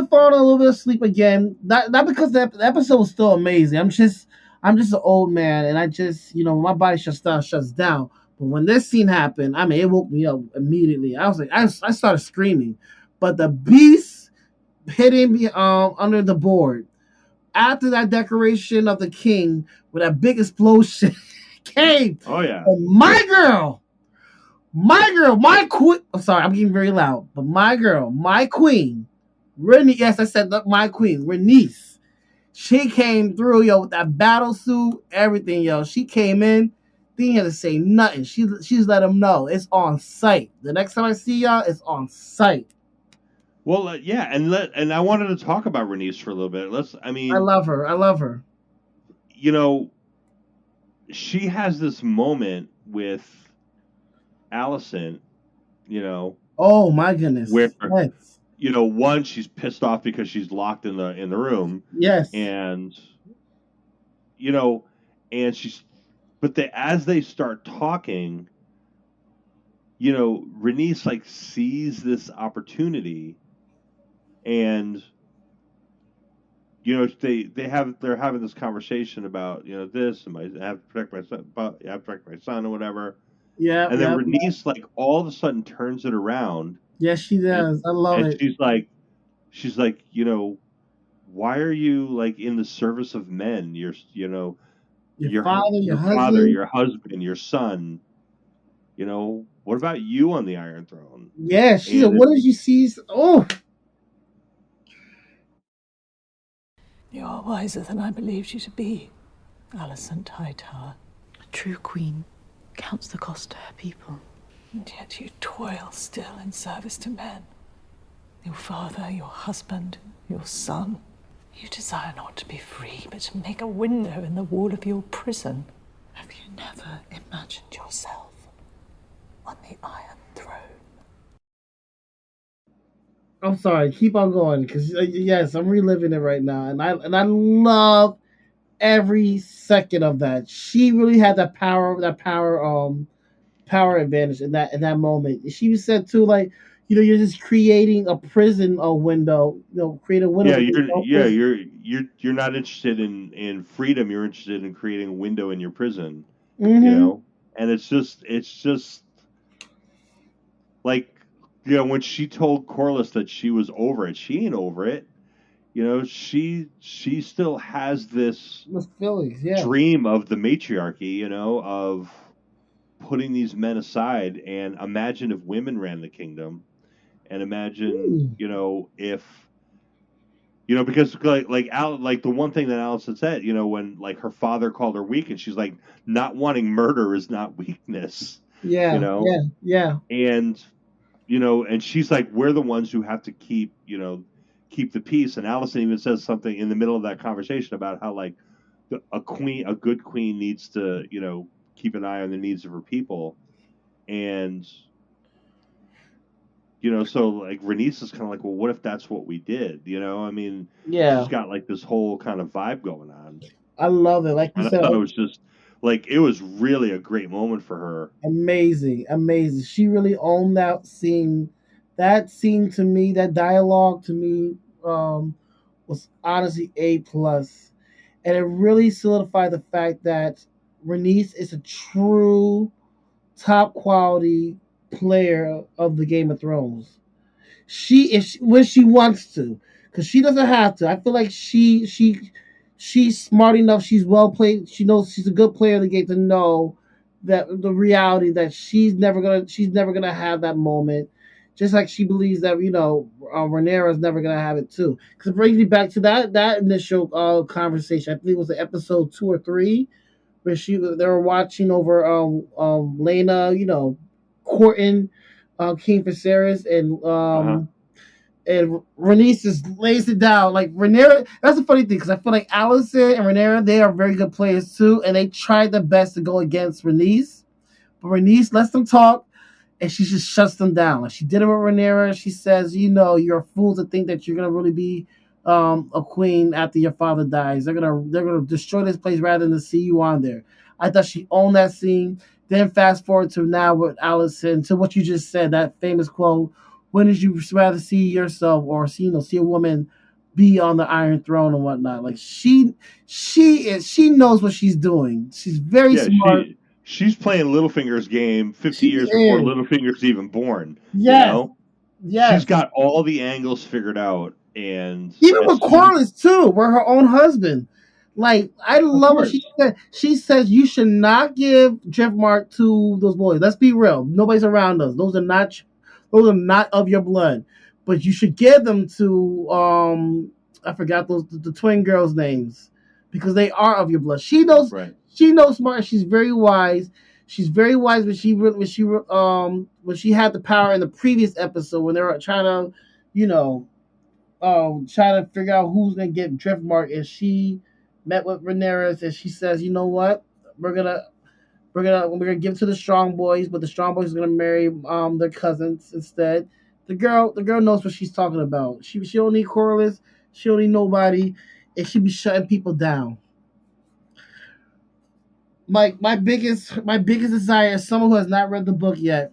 falling a little bit asleep again. Not because the episode was still amazing. I'm just an old man, and I just my body shuts down. But when this scene happened, I mean, it woke me up immediately. I was like, I started screaming. But the beast hitting me under the board after that decoration of the king with that big explosion came. Oh yeah. And my queen. I'm sorry, I'm getting very loud. But my girl, my queen, Renee. Yes, I said that my queen, Renice. She came through, yo, with that battle suit, everything, yo. She came in, didn't have to say nothing. She's let them know it's on site. The next time I see y'all, it's on site. Well, yeah, and I wanted to talk about Renice for a little bit. I I mean, love her. I love her. you know, she has this moment with Allison, you know, Oh my goodness. where Yes. one, she's pissed off because she's locked in the room, Yes. and you know, and she's but as they start talking, Renice like sees this opportunity, and they're having this conversation about this and I have to protect my son, but I have to protect my son or whatever, Yeah. and then Yeah. Renice like all of a sudden turns it around, Yes, she and does. I love and it. she's like, why are you like in the service of men? Your Your father, your your father, husband. your husband, your son. What about you on the Iron Throne? Yeah, she said, And what did you see? Oh, You are wiser than I believed you to be, Alicent Hightower. A true queen counts the cost to her people. And yet you toil still in service to men. Your father, your husband, your son. You desire not to be free, but to make a window in the wall of your prison. Have you never imagined yourself on the Iron Throne? I'm sorry. Keep on going, because yes, I'm reliving it right now, and I love every second of that. She really had power advantage in that moment. She said too, like, you're just creating a prison window. Create a window yeah, with you're no yeah, prison. you're not interested in freedom. You're interested in creating a window in your prison. Mm-hmm. And it's just like when she told Corliss that she was over it, she ain't over it. She still has this Miss Phillies, yeah. dream of the matriarchy, of putting these men aside, and imagine if women ran the kingdom, and imagine, Ooh. if because like the one thing that Alice had said, when like her father called her weak, and she's like, not wanting murder is not weakness, you Yeah, know, yeah, yeah. and and she's like, we're the ones who have to keep the peace. And Allison even says something in the middle of that conversation about how like a good queen needs to keep an eye on the needs of her people, and so like Renice is kind of like, well, what if that's what we did? I mean, she's Yeah. got like this whole kind of vibe going on, I love it. Like you and I said, thought it was just like it was really a great moment for her. amazing, amazing. She really owned that scene. That scene to me, that dialogue to me, was honestly A+, and it really solidified the fact that Renice is a true top quality player of the Game of Thrones. When she wants to, because she doesn't have to. I feel like she's smart enough. She's well played. She knows she's a good player of the game to know that the reality that she's never gonna have that moment, just like she believes that Rhaenyra is never gonna have it too. Because it brings me back to that initial conversation. I believe it was episode 2 or 3 where they were watching over Lena, courting King Viserys, and Rhaenys just lays it down. Like Rhaenyra, that's a funny thing because I feel like Alicent and Rhaenyra, they are very good players too, and they tried their best to go against Rhaenys, but Rhaenys lets them talk, and she just shuts them down. Like she did it with Rhaenyra. She says, you're a fool to think that you're gonna really be a queen after your father dies. They're gonna destroy this place rather than to see you on there. I thought she owned that scene. Then fast forward to now with Allison, to what you just said, that famous quote: "When did you rather see yourself or see a woman be on the Iron Throne and whatnot?" Like she knows what she's doing. She's very Yeah, smart. she's playing Littlefinger's game 50 She years before is. Littlefinger's even born. You Yes, know, she's yes. got all the angles figured out, and Even as with soon Corliss too, where her own husband. Like I of love what she course, said. She says you should not give Driftmark to those boys. Let's be real. Nobody's around us. Those are not of your blood. But you should give them to I forgot the twin girls' names because they are of your blood. right? She knows smart. She's very wise. She's very wise when she had the power in the previous episode when they were trying to, you know, trying to figure out who's gonna get Driftmark, and she met with Rhaenyra, and she says, "You know what? We're gonna we're gonna give it to the strong boys, but the strong boys are gonna marry their cousins instead." The girl knows what she's talking about. She don't need Corliss. She don't need nobody, and she be shutting people down. My biggest desire as someone who has not read the book yet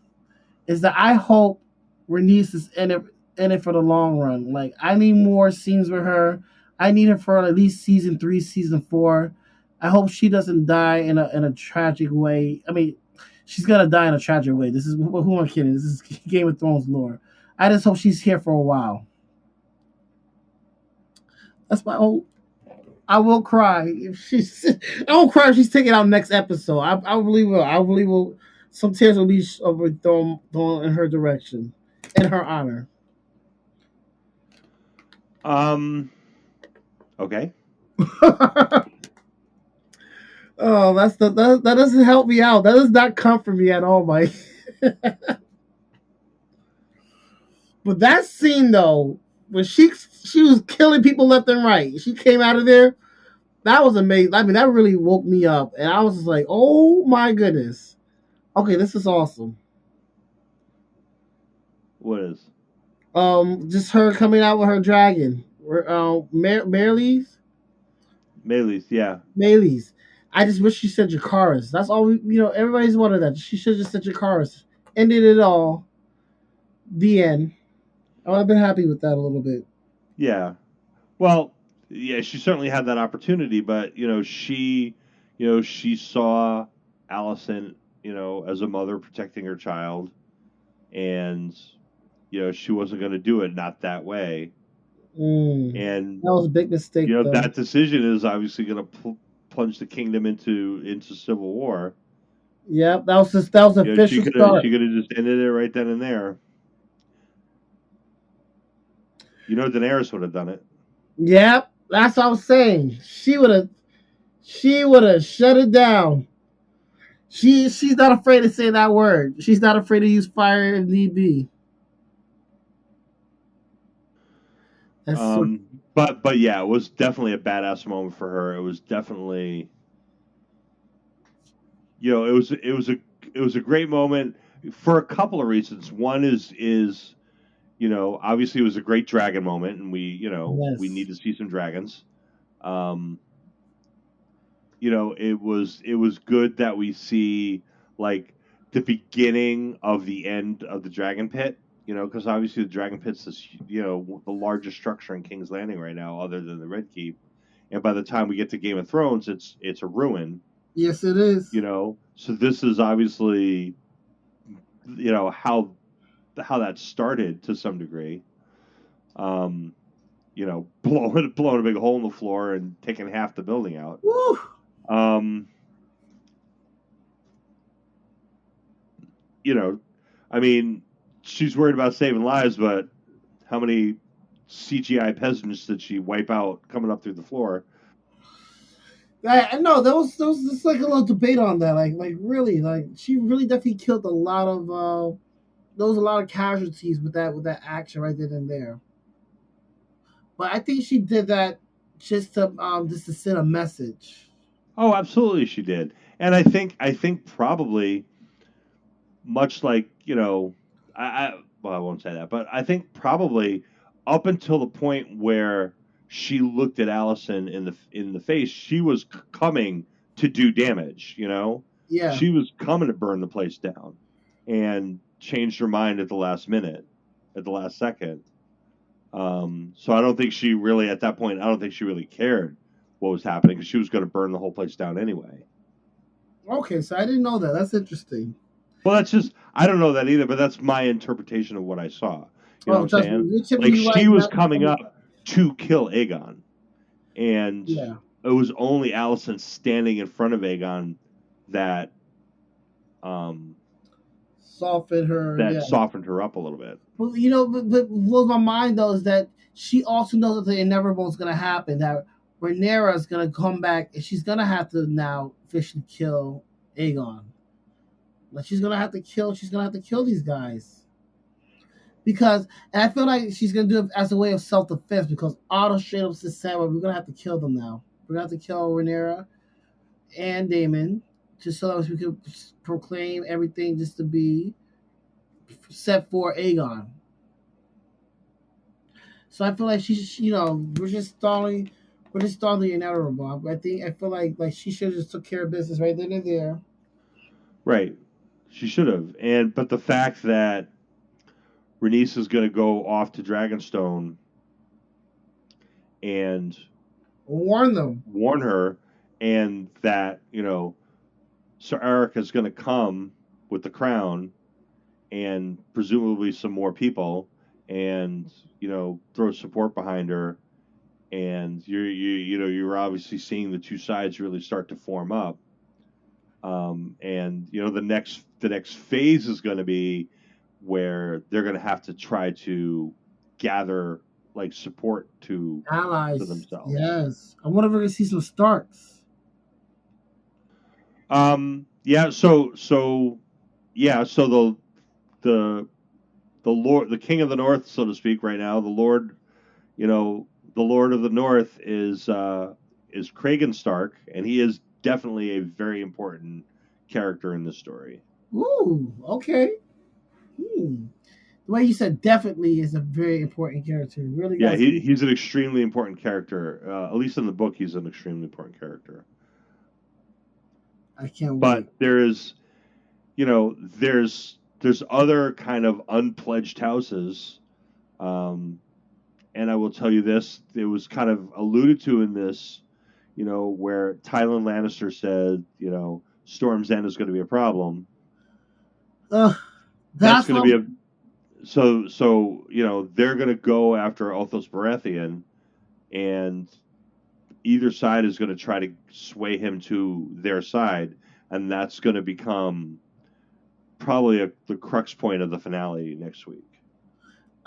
is that I hope Renice is in it for the long run. Like I need more scenes with her. I need her for at least season 3, season 4. I hope she doesn't die in a tragic way. I mean, she's gonna die in a tragic way. This is who am I kidding? This is Game of Thrones lore. I just hope she's here for a while. That's my hope. I will cry if she's. I won't cry if she's taken out next episode. I really will. I really will. Some tears will be thrown in her direction, in her honor. Okay. Oh, that doesn't help me out. That does not comfort me at all, Mike. But that scene though, when she was killing people left and right, she came out of there. That was amazing. I mean, that really woke me up, and I was just like, "Oh my goodness, okay, this is awesome." What is Just her coming out with her dragon, Marley's, Melee's? Yeah. Maylee's. I just wish she said Jakara's. That's all everybody's wanted that. She should have just said Jakara's. Ended it all. The end. I would have been happy with that a little bit. Yeah. Well, yeah, she certainly had that opportunity, but she saw Allison, as a mother protecting her child, and she wasn't going to do it not that way, Mm. and That was a big mistake, though. that decision is obviously going to plunge the kingdom into civil war. Yep, that was the She official could have start. she could have just ended it right then and there. Daenerys would have done it. Yep, that's what I was saying. She would have shut it down. She's not afraid to say that word. She's not afraid to use fire if need be. That's so, But yeah, it was definitely a badass moment for her. It was definitely, it was a great moment for a couple of reasons. One is obviously it was a great dragon moment, and we need yes. to see some dragons. Um, it was good that we see like the beginning of the end of the dragon pit. Because obviously the dragon pit's this, the largest structure in King's Landing right now, other than the Red Keep. And by the time we get to Game of Thrones, it's a ruin. Yes, it is. So this is obviously how that started to some degree. Blowing a big hole in the floor and taking half the building out. Woo. Um, I mean, she's worried about saving lives, but how many CGI peasants did she wipe out coming up through the floor? I know there was just like a little debate on that. Like really, like she really definitely killed a lot of. There was a lot of casualties with that action right then and there. But I think she did that just to send a message. Oh, absolutely, she did. And I think probably much like well, I won't say that, but I think probably up until the point where she looked at Allison in the face, she was coming to do damage. Yeah. She was coming to burn the place down, and changed her mind at the last minute, at the last second. So I don't think she really, at that point, I don't think she really cared what was happening because she was going to burn the whole place down anyway. Okay, so I didn't know that. That's interesting. Well, that's just I don't know that either, but that's my interpretation of what I saw. You know what Oh, I'm trust me, saying? you're Like typically she right. was coming up to kill Aegon, and Yeah. it was only Allison standing in front of Aegon that um Soften her. that Yeah. softened her up a little bit. Well, but what blows my mind though is that she also knows that the inevitable is going to happen. That Rhaenyra is going to come back, and she's going to have to now officially kill Aegon. Like she's going to have to kill. She's going to have to kill these guys because, and I feel like she's going to do it as a way of self defense because Otto straight up said, "Well, we're going to have to kill them now. We're going to have to kill Rhaenyra and Daemon, just so that we can proclaim everything just to be set for Aegon." So I feel like we're just stalling, the inevitable. I feel like she should have just took care of business right then and there. Right. She should have. But the fact that Rhaenys is going to go off to Dragonstone and Warn them. warn her, and that Sir Eric is going to come with the crown and presumably some more people, and throw support behind her, and you're obviously seeing the two sides really start to form up. And the next phase is going to be where they're going to have to try to gather like support to Allies. themselves. Yes. I wonder if we're gonna see some Starks. Yeah. So yeah. So the the Lord, the King of the North, so to speak, right now, you know, the Lord of the North is Kragan Stark, and he is definitely a very important character in this story. Ooh. Okay. Hmm. The way you said definitely is a very important character. It really Yeah, got some. he's an extremely important character. At least in the book, he's an extremely important character. I can't But wait. there's other kind of unpledged houses, um, and I will tell you this: it was kind of alluded to in this, where Tywin Lannister said, Storm's End is going to be a problem. Ugh. That's That's going to what. be a they're going to go after Othos Baratheon, and either side is going to try to sway him to their side, and that's going to become probably the crux point of the finale next week.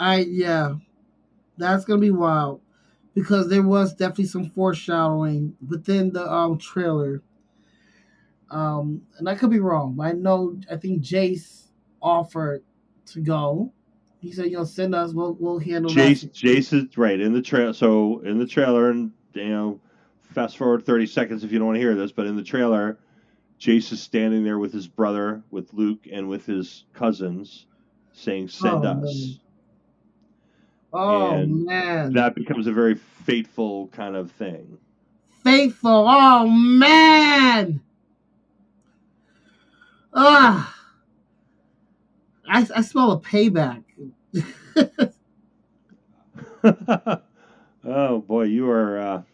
Yeah. That's gonna be wild because there was definitely some foreshadowing within the trailer. And I could be wrong, but I think Jace offered to go. He said, send us, we'll handle that. Jace is right in the trail. So in the trailer, and fast forward 30 seconds if you don't want to hear this, but in the trailer, Jace is standing there with his brother, with Luke, and with his cousins, saying, "Send Oh man. us." Oh And man. that becomes a very fateful kind of thing. Faithful. Oh man. Ah. I smell a payback. Oh boy, you're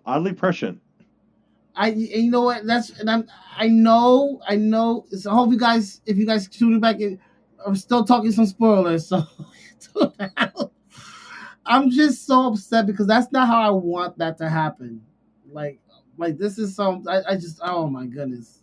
oddly prescient. You know what? I know. So I hope if you guys tune back in, I'm still talking some spoilers. So I'm just so upset because that's not how I want that to happen. Like, this is I just, oh my goodness.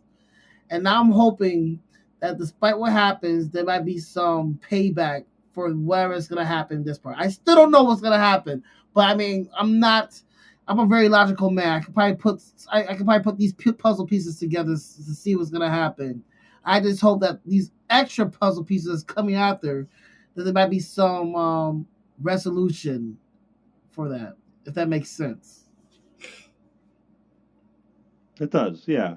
And now I'm hoping that despite what happens, there might be some payback for whatever's gonna happen in this part. I still don't know what's gonna happen, but I mean, I'm a very logical man. I could probably put these puzzle pieces together to see what's gonna happen. I just hope that these extra puzzle pieces coming after, that there might be some resolution for that, if that makes sense. It does, yeah.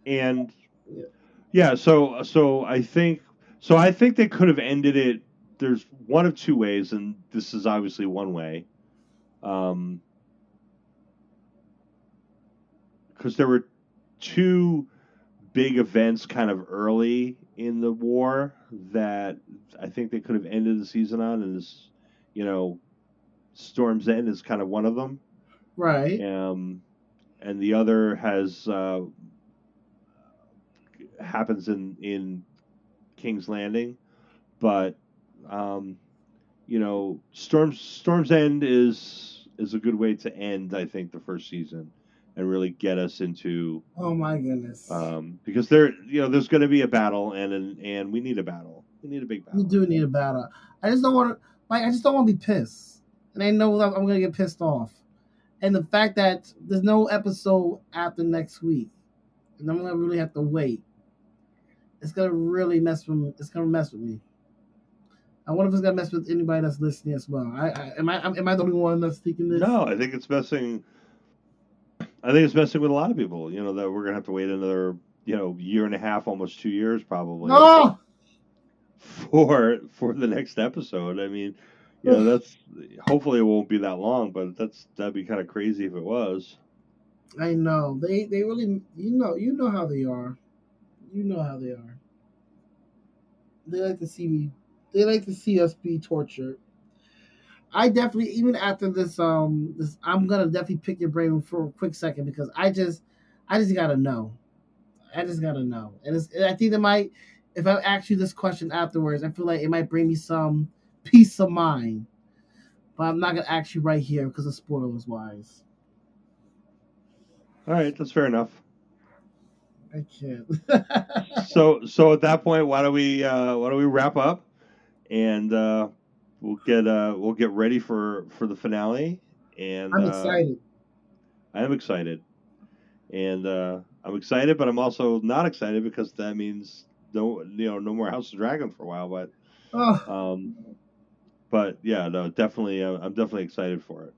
And Yeah. yeah, so I think they could have ended it. There's one of two ways, and this is obviously one way. Um, because there were two big events kind of early in the war that I think they could have ended the season on, and this, you know, Storm's End is kind of one of them. Right. And the other has happens in King's Landing, but um, Storm's End is a good way to end, I think, the first season and really get us into Oh my goodness. because there's going to be a battle, and we need a battle. We need a big We battle. do need a battle. I just don't want to. Like, I just don't want to be pissed, and I know that I'm gonna get pissed off. And the fact that there's no episode after next week, and I'm gonna really have to wait. It's gonna really mess with me. It's gonna mess with me. I wonder if it's gonna mess with anybody that's listening as well. Am I the only one that's thinking this? No, I think it's messing. I think it's messing with a lot of people. That we're gonna have to wait another year and a half, almost 2 years probably No. for the next episode. I mean, that's hopefully it won't be that long, but that'd be kind of crazy if it was. I know they really you know how they are. You know how they are. They like to see me. They like to see us be tortured. I definitely, even after this, I'm gonna definitely pick your brain for a quick second because I just gotta know. I just gotta know, and I think that might, if I ask you this question afterwards, I feel like it might bring me some peace of mind. But I'm not gonna ask you right here because of spoilers wise. All right, that's fair enough. I can't. So at that point, why don't we wrap up and we'll get ready for the finale, and I'm excited. I am excited, and I'm excited, but I'm also not excited because that means no more House of Dragon for a while. Oh, Um, but yeah, no, definitely, I'm definitely excited for it.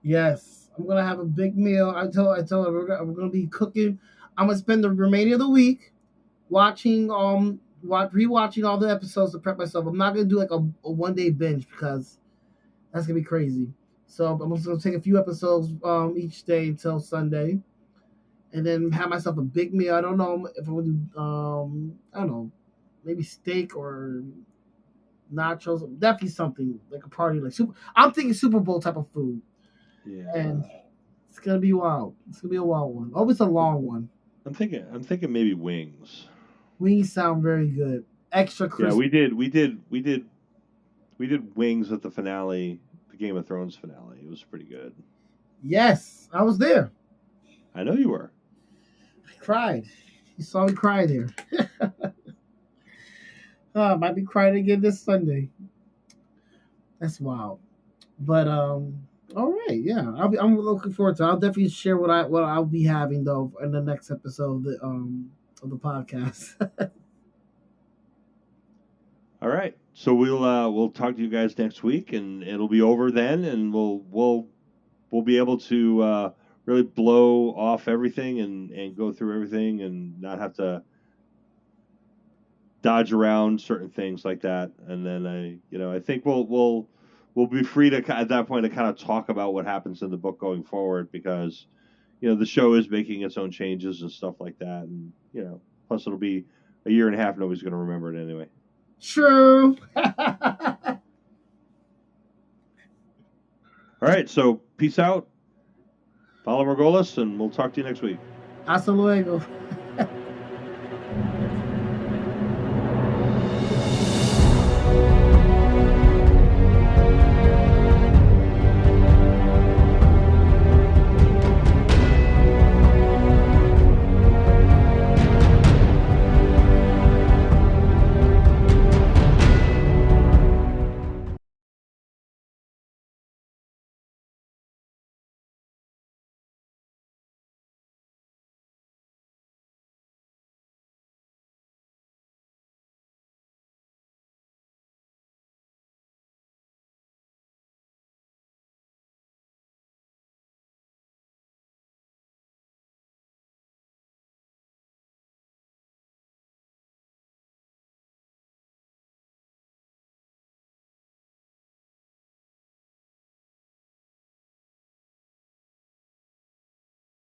yes, I'm gonna have a big meal. I told her we're gonna be cooking. I'm gonna spend the remainder of the week watching rewatching all the episodes to prep myself. I'm not gonna do like a 1 day binge because that's gonna be crazy. So I'm just gonna take a few episodes each day until Sunday, and then have myself a big meal. I don't know if I'm gonna do I don't know, maybe steak or nachos. Definitely something like a party like super. I'm thinking Super Bowl type of food, Yeah, and it's gonna be wild. It's gonna be a wild one. Oh, it's a long one. I'm thinking maybe wings. Wings sound very good. Extra Yeah, crispy. we did wings at the finale, the Game of Thrones finale. It was pretty good. Yes, I was there. I know you were. I cried. You saw me cry there. Might be crying again this Sunday. That's wild. But all right, yeah. I'm looking forward to it. I'll definitely share what I'll be having though in the next episode of the podcast. All right. So we'll talk to you guys next week, and it'll be over then, and we'll be able to really blow off everything and go through everything and not have to dodge around certain things like that. And then I think we'll be free to at that point to kind of talk about what happens in the book going forward because the show is making its own changes and stuff like that, and plus it'll be a year and a half. Nobody's going to remember it anyway. True. All right, so peace out. Follow Margolis, and we'll talk to you next week. Hasta luego.